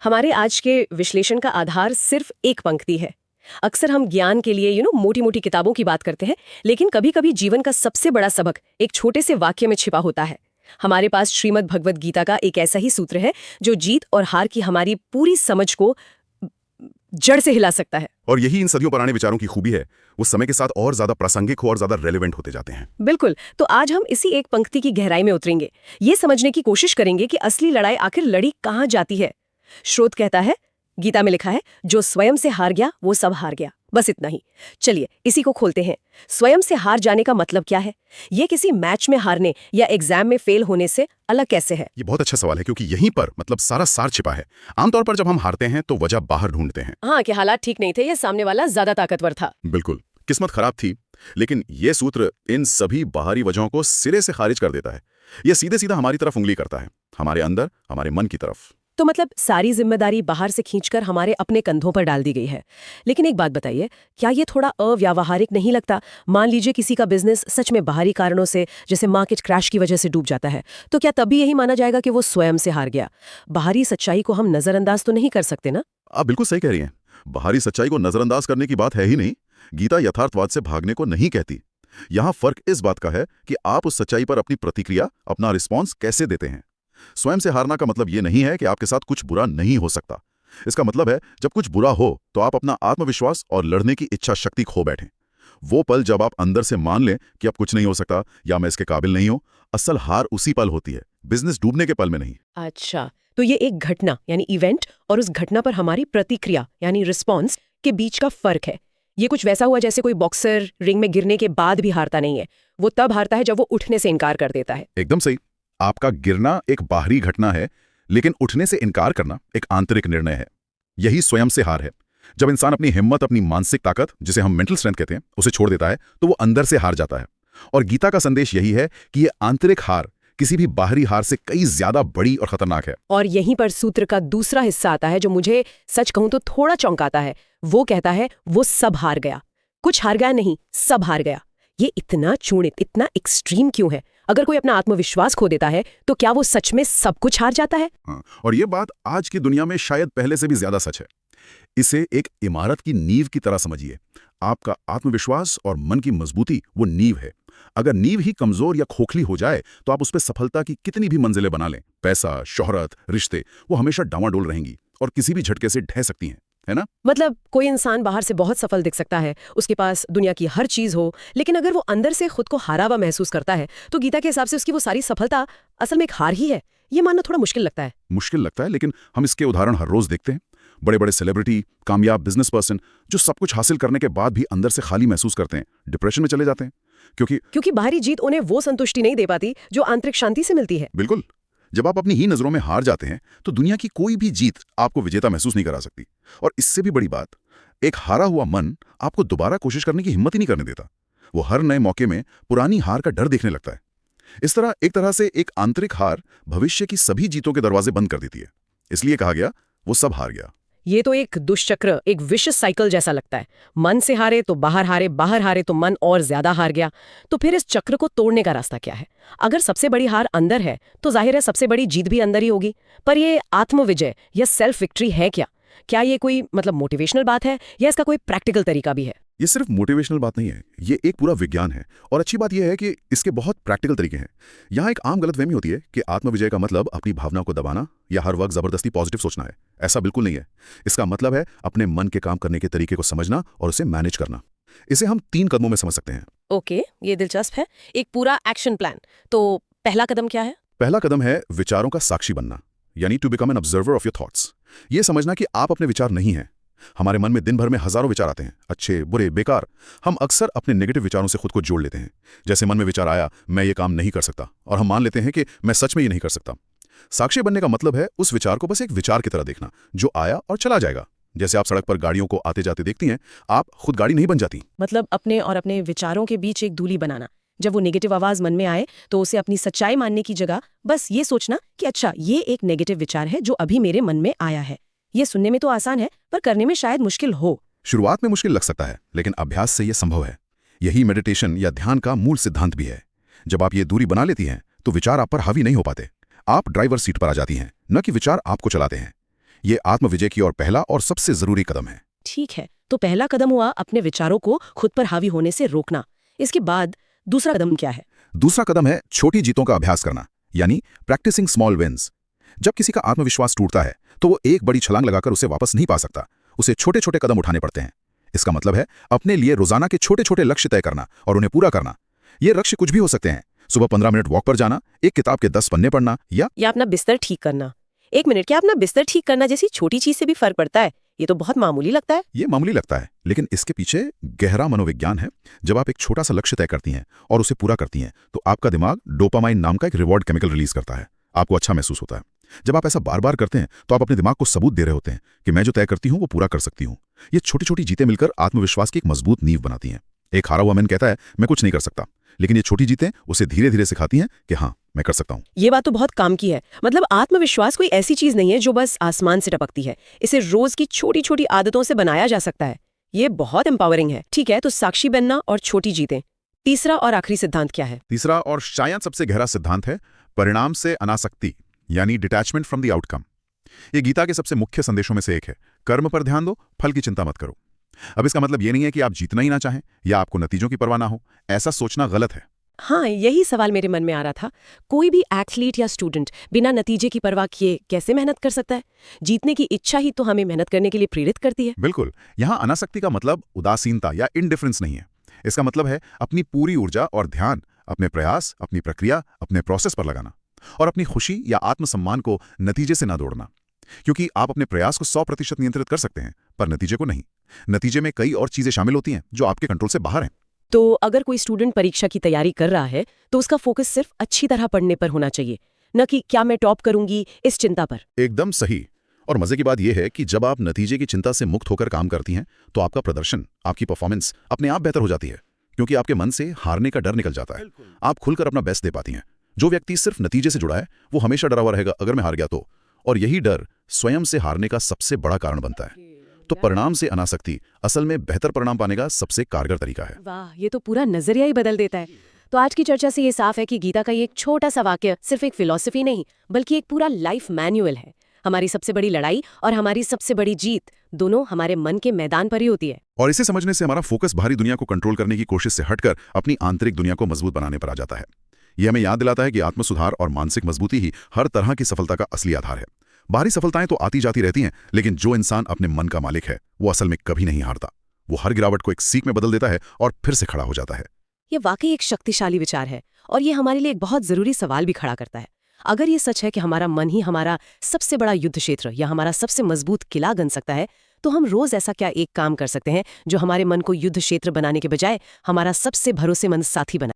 हमारे आज के विश्लेषण का आधार सिर्फ एक पंक्ति है। अक्सर हम ज्ञान के लिए मोटी मोटी किताबों की बात करते हैं, लेकिन कभी कभी जीवन का सबसे बड़ा सबक एक छोटे से वाक्य में छिपा होता है। हमारे पास श्रीमद् भगवद गीता का एक ऐसा ही सूत्र है जो जीत और हार की हमारी पूरी समझ को जड़ से हिला सकता है। और यही इन सदियों पुराने विचारों की खूबी है, वो समय के साथ और ज्यादा प्रासंगिक और ज्यादा रेलेवेंट होते जाते हैं। बिल्कुल। तो आज हम इसी एक पंक्ति की गहराई में उतरेंगे, ये समझने की कोशिश करेंगे कि असली लड़ाई आखिर लड़ी कहाँ जाती है। श्रोत कहता है, गीता में लिखा है, जो स्वयं से हार गया वो सब हार गया। बस इतना ही। चलिए इसी को खोलते हैं। स्वयं से हार जाने का मतलब क्या है? ये किसी मैच में हारने या एग्जाम में फेल होने से अलग कैसे है? ये बहुत अच्छा सवाल है, क्योंकि यहीं पर सारा सार छिपा है। आमतौर पर जब हम हारते हैं तो वजह बाहर ढूंढते हैं। हाँ, कि हालात ठीक नहीं थे या सामने वाला ज्यादा ताकतवर था। बिल्कुल, किस्मत खराब थी। लेकिन ये सूत्र इन सभी बाहरी वजहों को सिरे से खारिज कर देता है। ये सीधे सीधा हमारी तरफ उंगली करता है, हमारे अंदर, हमारे मन की तरफ। तो मतलब सारी जिम्मेदारी बाहर से खींचकर हमारे अपने कंधों पर डाल दी गई है। लेकिन एक बात बताइए, क्या ये थोड़ा अव्यावहारिक नहीं लगता? मान लीजिए किसी का बिजनेस सच में बाहरी कारणों से, जैसे मार्केट क्रैश की वजह से डूब जाता है, तो क्या तभी यही माना जाएगा कि वो स्वयं से हार गया? बाहरी सच्चाई को हम नजरअंदाज तो नहीं कर सकते ना? आप बिल्कुल सही कह रही हैं। बाहरी सच्चाई को नजरअंदाज करने की बात है ही नहीं। गीता यथार्थवाद से भागने को नहीं कहती। यहाँ फर्क इस बात का है कि आप उस सच्चाई पर अपनी प्रतिक्रिया, अपना रिस्पॉन्स कैसे देते हैं। स्वयं से हारना का मतलब ये नहीं है कि आपके साथ कुछ बुरा नहीं हो सकता। इसका मतलब है जब कुछ बुरा हो तो आप अपना आत्मविश्वास और लड़ने की इच्छा शक्ति खो बैठें। वो पल जब आप अंदर से मान लें कि अब कुछ नहीं हो सकता या मैं इसके काबिल नहीं हूं, असल हार उसी पल होती है, बिजनेस डूबने के पल में नहीं। अच्छा, तो ये एक घटना यानी इवेंट और उस घटना पर हमारी प्रतिक्रिया यानी रिस्पॉन्स के बीच का फर्क है। ये कुछ वैसा हुआ जैसे कोई बॉक्सर रिंग में गिरने के बाद भी हारता नहीं है, वो तब हारता है जब वो उठने से इनकार कर देता है। एकदम सही। आपका गिरना एक बाहरी घटना है, लेकिन उठने से इनकार करना एक आंतरिक निर्णय है। यही स्वयं से हार है। जब इंसान अपनी हिम्मत, अपनी मानसिक ताकत, जिसे हम मेंटल स्ट्रेंथ कहते हैं, उसे छोड़ देता है तो वो अंदर से हार जाता है। और गीता का संदेश यही है कि ये आंतरिक हार किसी भी बाहरी हार से कई ज्यादा बड़ी और खतरनाक है। और यहीं पर सूत्र का दूसरा हिस्सा आता है जो मुझे सच कहूं तो थोड़ा चौंकाता है। वो कहता है, वो सब हार गया। कुछ हार गया नहीं, सब हार गया। ये इतना चूणित, इतना एक्सट्रीम क्यों है? अगर कोई अपना आत्मविश्वास खो देता है तो क्या वो सच में सब कुछ हार जाता है? हाँ, और ये बात आज की दुनिया में शायद पहले से भी ज्यादा सच है। इसे एक इमारत की नींव की तरह समझिए। आपका आत्मविश्वास और मन की मजबूती वो नींव है। अगर नींव ही कमजोर या खोखली हो जाए तो आप उस पर सफलता की कितनी भी मंजिलें बना लें, पैसा, शोहरत, रिश्ते, वो हमेशा डामाडोल रहेंगी और किसी भी झटके से ढह सकती हैं, है ना? मतलब कोई इंसान बाहर से बहुत सफल दिख सकता है, उसके पास दुनिया की हर चीज हो, लेकिन अगर वो अंदर से खुद को हारा हुआ महसूस करता है तो गीता के हिसाब से उसकी वो सारी सफलता असल में एक हार ही है। ये मानना थोड़ा मुश्किल लगता है। मुश्किल लगता है, लेकिन हम इसके उदाहरण हर रोज देखते हैं। बड़े बड़े सेलिब्रिटी, कामयाब बिजनेस पर्सन जो सब कुछ हासिल करने के बाद भी अंदर से खाली महसूस करते हैं, डिप्रेशन में चले जाते हैं, क्योंकि बाहरी जीत उन्हें वो संतुष्टि नहीं दे पाती जो आंतरिक शांति से मिलती है। बिल्कुल। जब आप अपनी ही नजरों में हार जाते हैं तो दुनिया की कोई भी जीत आपको विजेता महसूस नहीं करा सकती। और इससे भी बड़ी बात, एक हारा हुआ मन आपको दोबारा कोशिश करने की हिम्मत ही नहीं करने देता। वो हर नए मौके में पुरानी हार का डर देखने लगता है। इस तरह एक तरह से एक आंतरिक हार भविष्य की सभी जीतों के दरवाजे बंद कर देती है। इसलिए कहा गया, वो सब हार गया। ये तो एक दुष्चक्र, एक विशिष्ट साइकिल जैसा लगता है। मन से हारे तो बाहर हारे, बाहर हारे तो मन और ज्यादा हार गया। तो फिर इस चक्र को तोड़ने का रास्ता क्या है? अगर सबसे बड़ी हार अंदर है तो जाहिर है सबसे बड़ी जीत भी अंदर ही होगी। पर ये आत्मविजय या सेल्फ विक्ट्री है क्या? क्या ये कोई मोटिवेशनल बात है या इसका कोई प्रैक्टिकल तरीका भी है? ये सिर्फ मोटिवेशनल बात नहीं है, ये एक पूरा विज्ञान है। और अच्छी बात यह है कि इसके बहुत प्रैक्टिकल तरीके हैं। यहाँ एक आम गलतफहमी होती है कि आत्मविजय का मतलब अपनी भावनाओं को दबाना या हर वक्त जबरदस्ती पॉजिटिव सोचना है। ऐसा बिल्कुल नहीं है। इसका मतलब है अपने मन के काम करने के तरीके को समझना और उसे मैनेज करना। इसे हम 3 कदमों में समझ सकते हैं। ओके, ये दिलचस्प है। एक पूरा एक्शन प्लान। तो पहला कदम क्या है? पहला कदम है विचारों का साक्षी बनना, यानी to become an observer of your thoughts. ये समझना कि आप अपने विचार नहीं हैं। हमारे मन में दिन भर में हजारों विचार आते हैं, अच्छे, बुरे, बेकार। हम अक्सर अपने नेगेटिव विचारों से खुद को जोड़ लेते हैं। जैसे मन में विचार आया, मैं ये काम नहीं कर सकता, और हम मान लेते हैं कि मैं सच में ये नहीं कर सकता। साक्षी बनने का मतलब है उस विचार को बस एक विचार की तरह देखना, जो आया और चला जाएगा। जैसे आप सड़क पर गाड़ियों को आते जाते देखती हैं, आप खुद गाड़ी नहीं बन जाती। मतलब अपने और अपने विचारों के बीच एक दूरी बनाना। जब वो नेगेटिव आवाज मन में आए तो उसे अपनी सच्चाई मानने की जगह बस ये सोचना कि अच्छा, ये एक नेगेटिव विचार है जो अभी मेरे मन में आया है। ये सुनने में तो आसान है, पर करने में शायद मुश्किल हो। शुरुआत में मुश्किल लग सकता है, लेकिन अभ्यास से यह संभव है। यही मेडिटेशन या ध्यान का मूल सिद्धांत भी है। जब आप ये दूरी बना लेती हैं तो विचार आप पर हावी नहीं हो पाते। आप ड्राइवर सीट पर आ जाती हैं, न कि विचार आपको चलाते हैं। ये आत्मविजय की ओर पहला और सबसे जरूरी कदम है। ठीक है, तो पहला कदम हुआ अपने विचारों को खुद पर हावी होने से रोकना। इसके बाद दूसरा कदम क्या है? दूसरा कदम है छोटी जीतों का अभ्यास करना, यानी प्रैक्टिसिंग स्मॉल विन्स। जब किसी का आत्मविश्वास टूटता है तो वो एक बड़ी छलांग लगाकर उसे वापस नहीं पा सकता, उसे छोटे छोटे कदम उठाने पड़ते हैं। इसका मतलब है अपने लिए रोजाना के छोटे छोटे लक्ष्य तय करना और उन्हें पूरा करना। ये लक्ष्य कुछ भी हो सकते हैं, सुबह 15 मिनट वॉक पर जाना, एक किताब के 10 पन्ने पढ़ना, या अपना बिस्तर ठीक करना। 1 मिनट, क्या अपना बिस्तर ठीक करना जैसी छोटी चीज से भी फर्क पड़ता है? ये तो बहुत मामूली लगता है। ये मामूली लगता है, लेकिन इसके पीछे गहरा मनोविज्ञान है। जब आप एक छोटा सा लक्ष्य तय करती हैं और उसे पूरा करती हैं तो आपका दिमाग डोपामाइन नाम का एक रिवॉर्ड केमिकल रिलीज करता है। आपको अच्छा महसूस होता है। जब आप ऐसा बार बार करते हैं तो आप अपने दिमाग को सबूत दे रहे होते हैं कि मैं जो तय करती हूं वो पूरा कर सकती हूं। ये छोटी छोटी जीतें मिलकर आत्मविश्वास की एक मजबूत नींव बनाती हैं। एक हारा हुआ मैन कहता है मैं कुछ नहीं कर सकता, लेकिन ये छोटी जीतें उसे धीरे धीरे सिखाती हैं कि हाँ, मैं कर सकता हूं। ये बात तो बहुत काम की है। मतलब आत्मविश्वास कोई ऐसी चीज नहीं है जो बस आसमान से टपकती है। इसे रोज की छोटी छोटी आदतों से बनाया जा सकता है। ये बहुत एम्पावरिंग है। ठीक है, तो साक्षी बनना और छोटी जीतें। तीसरा और आखिरी सिद्धांत क्या है? तीसरा और शायद सबसे गहरा सिद्धांत है परिणाम से अनासक्ति, यानी डिटैचमेंट फ्रॉम द आउटकम। ये गीता के सबसे मुख्य संदेशों में से एक है। कर्म पर ध्यान दो, फल की चिंता मत करो। अब इसका मतलब ये नहीं है कि आप जीतना ही ना चाहें या आपको नतीजों की परवाह ना हो। ऐसा सोचना गलत है। हाँ, यही सवाल मेरे मन में आ रहा था। कोई भी एथलीट या स्टूडेंट बिना नतीजे की परवाह किए कैसे मेहनत कर सकता है? जीतने की इच्छा ही तो हमें मेहनत करने के लिए प्रेरित करती है। बिल्कुल, यहां अनासक्ति का मतलब उदासीनता या इनडिफरेंस नहीं है। इसका मतलब है अपनी पूरी ऊर्जा और ध्यान अपने प्रयास, अपनी प्रक्रिया, अपने प्रोसेस पर लगाना और अपनी खुशी या आत्मसम्मान को नतीजे से ना दौड़ना। क्योंकि आप अपने प्रयास को 100% नियंत्रित कर सकते हैं, पर नतीजे को नहीं। नतीजे में कई और चीजें शामिल होती हैं जो आपके कंट्रोल से बाहर हैं। तो अगर कोई स्टूडेंट परीक्षा की तैयारी कर रहा है तो उसका फोकस सिर्फ अच्छी तरह पढ़ने पर होना चाहिए, न कि क्या मैं टॉप करूंगी इस चिंता पर। एकदम सही। और मजे की बात यह है कि जब आप नतीजे की चिंता से मुक्त होकर काम करती हैं तो आपका प्रदर्शन, आपकी परफॉर्मेंस अपने आप बेहतर हो जाती है, क्योंकि आपके मन से हारने का डर निकल जाता है। आप खुलकर अपना बेस्ट दे पाती हैं। जो व्यक्ति सिर्फ नतीजे से जुड़ा है वो हमेशा डरा हुआ रहेगा अगर मैं हार गया तो, और यही डर स्वयं से हारने का सबसे बड़ा कारण बनता है। तो परिणाम से अनासक्ति असल में बेहतर परिणाम पाने का सबसे कारगर तरीका है। वाह, ये तो पूरा नजरिया ही बदल देता है। तो आज की चर्चा से ये साफ है कि गीता का ये एक छोटा सा वाक्य सिर्फ एक फिलॉसफी नहीं, बल्कि एक पूरा लाइफ मैनुअल है। हमारी सबसे बड़ी लड़ाई और हमारी सबसे बड़ी जीत दोनों हमारे मन के मैदान पर ही होती है। और इसे समझने से हमारा फोकस बाहरी दुनिया को कंट्रोल करने की कोशिश से हटकर अपनी आंतरिक दुनिया को मजबूत बनाने पर आ जाता है। यह हमें याद दिलाता है कि आत्मसुधार और मानसिक मजबूती ही हर तरह की सफलता का असली आधार है। बाहरी सफलताएं तो आती जाती रहती हैं, लेकिन जो इंसान अपने मन का मालिक है वो असल में कभी नहीं हारता। वो हर गिरावट को एक सीख में बदल देता है और फिर से खड़ा हो जाता है। ये वाकई एक शक्तिशाली विचार है और ये हमारे लिए एक बहुत जरूरी सवाल भी खड़ा करता है। अगर ये सच है कि हमारा मन ही हमारा सबसे बड़ा युद्ध क्षेत्र या हमारा सबसे मजबूत किला बन सकता है, तो हम रोज ऐसा क्या एक काम कर सकते हैं जो हमारे मन को युद्ध क्षेत्र बनाने के बजाय हमारा सबसे भरोसेमंद साथी बनाए?